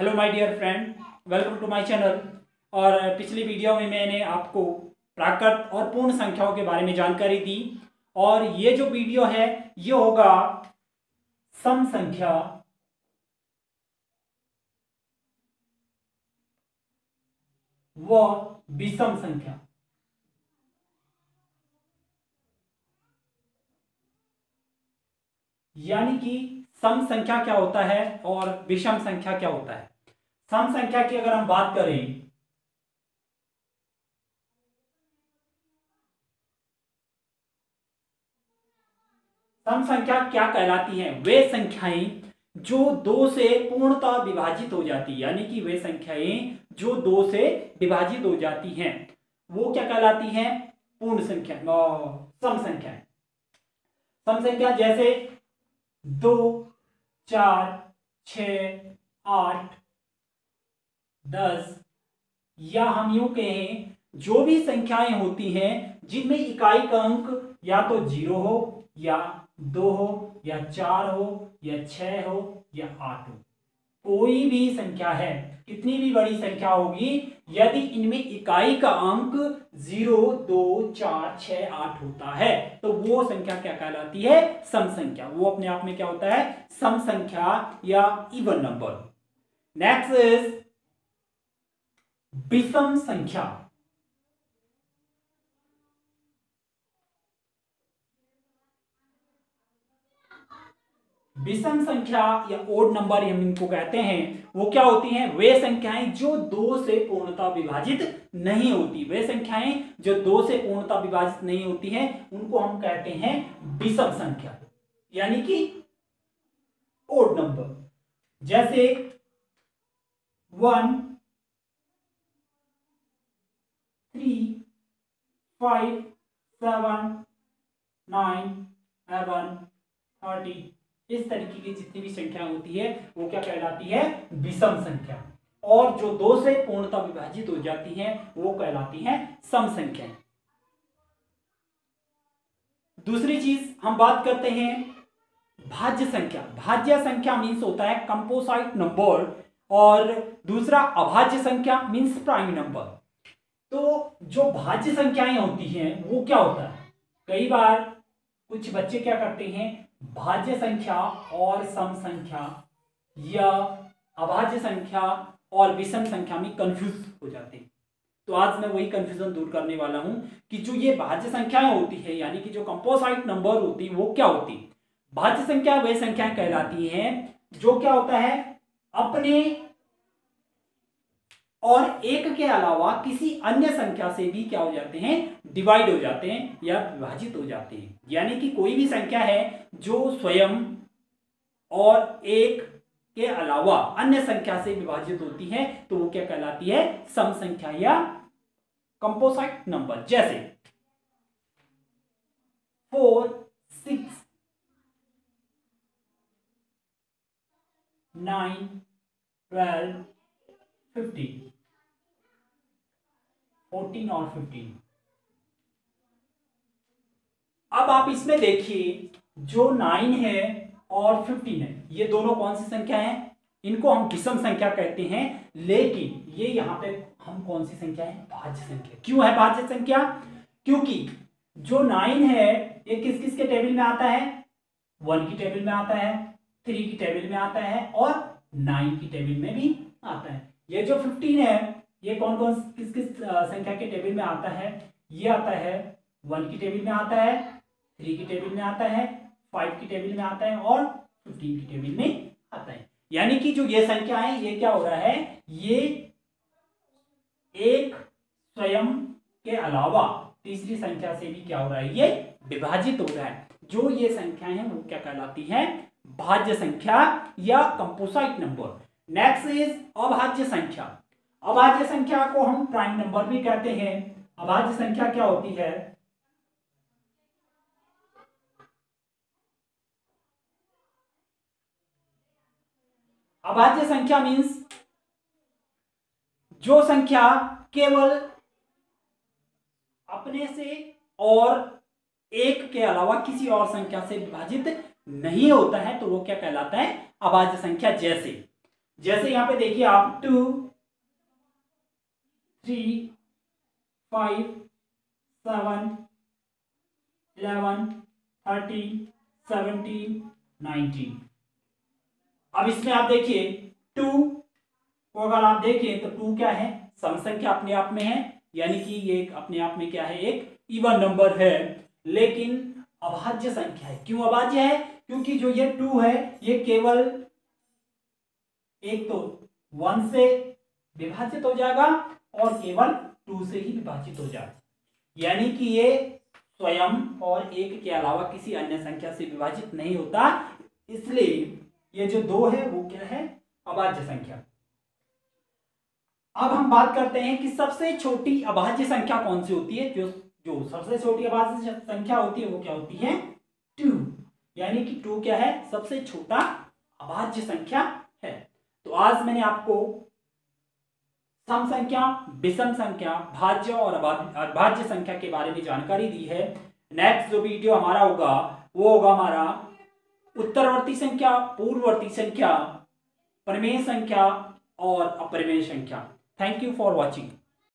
Hello my dear friend, welcome to my channel. और पिछली video में मैंने आपको प्राकृत और पूर्ण संख्याओं के बारे में जानकारी दी और ये जो वीडियो है ये होगा सम संख्या व विषम संख्या। यानी कि सम संख्या क्या होता है और विषम संख्या क्या होता है। सम संख्या की अगर हम बात करें सम संख्या क्या कहलाती है, वे संख्याएं जो दो से पूर्णतः विभाजित हो जाती है। यानी कि वे संख्याएं जो दो से विभाजित हो जाती हैं वो क्या कहलाती हैं, पूर्ण संख्या सम संख्या। सम संख्या जैसे 2, 4, 6, 8, 10 या हम यूं कहें जो भी संख्याएं होती हैं जिनमें इकाई का अंक या तो 0 हो या 2 हो या 4 हो या 6 हो या 8 हो। कोई भी संख्या है, कितनी भी बड़ी संख्या होगी, यदि इनमें इकाई का अंक 0, 2, 4, 6, 8 होता है तो वो संख्या क्या कहलाती है, सम संख्या। वो अपने आप में क्या होता है, सम संख्या या इवन नंबर। नेक्स्ट इज विषम संख्या। विषम संख्या या ओड नंबर हम इनको कहते हैं। वो क्या होती हैं, वे संख्याएं जो दो से पूर्णतः विभाजित नहीं होती। वे संख्याएं जो दो से पूर्णतः विभाजित नहीं होती हैं उनको हम कहते हैं विषम संख्या, यानी कि ओड नंबर। जैसे 1, 3, 5, 7, 9, 11, 30 इस तरीके की जितनी भी संख्या होती है वो क्या कहलाती है, विषम संख्या। और जो दो से पूर्णतः विभाजित हो जाती हैं वो कहलाती हैं सम संख्या। दूसरी चीज हम बात करते हैं भाज्य संख्या। भाज्य संख्या मीन्स होता है कंपोजिट नंबर और दूसरा अभाज्य संख्या मीन्स प्राइम नंबर। तो जो भाज्य संख्याएं होती हैं वो क्या होता है, कई बार कुछ बच्चे क्या करते हैं, भाज्य संख्या और सम संख्या या अभाज्य संख्या और विषम संख्या में कंफ्यूज हो जाते हैं। तो आज मैं वही कंफ्यूजन दूर करने वाला हूं कि जो ये भाज्य संख्याएं होती है यानी कि जो कंपोजिट नंबर होती है वो क्या होती है। भाज्य संख्या वे संख्याएं कहलाती हैं जो क्या होता है, अपने और एक के अलावा किसी अन्य संख्या से भी क्या हो जाते हैं, डिवाइड हो जाते हैं या विभाजित हो जाते हैं। यानी कि कोई भी संख्या है जो स्वयं और एक के अलावा अन्य संख्या से विभाजित होती है तो वो क्या कहलाती है, सम संख्या या कंपोजिट नंबर। जैसे 4, 6, 9, 12, 15, 14 और 15। अब आप इसमें देखिए जो 9 है और 15 है ये दोनों कौन सी संख्या है, इनको हम विषम संख्या कहते हैं। लेकिन ये यहां पे हम कौन सी संख्या है, भाज्य संख्या। क्यों है भाज्य संख्या, क्योंकि जो 9 है ये किस किस के टेबल में आता है, 1 की टेबल में आता है, 3 की टेबल में आता है और 9 की टेबल में भी आता है। ये जो 15 है ये कौन कौन किस किस संख्या के टेबल में आता है, ये आता है 1 की टेबल में आता है, 3 की टेबल में आता है, 5 की टेबल में आता है और 15 की टेबल में आता है। यानी कि जो ये संख्या है ये क्या हो रहा है, ये एक स्वयं के अलावा तीसरी संख्या से भी क्या हो रहा है, ये विभाजित हो रहा है। जो ये संख्याएं हैं वो क्या कहलाती है, भाज्य संख्या या कंपोजिट नंबर। नेक्स्ट इज अभाज्य संख्या। अभाज्य संख्या को हम प्राइम नंबर भी कहते हैं। अभाज्य संख्या क्या होती है, अभाज्य संख्या मीन्स जो संख्या केवल अपने से और एक के अलावा किसी और संख्या से विभाजित नहीं होता है तो वो क्या कहलाता है, अभाज्य संख्या। जैसे जैसे यहां पे देखिए आप 2, 3, 5, 7, 11, 13, 17, 19। अब इसमें आप देखिए 2 को अगर आप देखें तो 2 क्या है, सम संख्या अपने आप में है, यानी कि ये एक अपने आप में क्या है, एक इवन नंबर है, लेकिन अभाज्य संख्या है। क्यों अभाज्य है? क्योंकि जो ये 2 है ये केवल एक तो 1 से विभाजित हो जाएगा और केवल 2 से ही विभाजित हो जाएगा, यानी कि ये स्वयं और एक के अलावा किसी अन्य संख्या से विभाजित नहीं होता, इसलिए ये जो 2 है वो क्या है, अभाज्य संख्या। अब हम बात करते हैं कि सबसे छोटी अभाज्य संख्या कौन सी होती है। जो जो सबसे छोटी अभाज्य संख्या होती है वो क्या होती है, 2, यानी कि 2 क्या है, सबसे छोटा अभाज्य संख्या है। तो आज मैंने आपको सम संख्या, विषम संख्या, भाज्य और अभाज्य संख्या के बारे में जानकारी दी है। नेक्स्ट जो वीडियो हमारा होगा वो होगा हमारा उत्तरवर्ती संख्या, पूर्ववर्ती संख्या, परिमेय संख्या और अपरिमेय संख्या। Thank you for watching.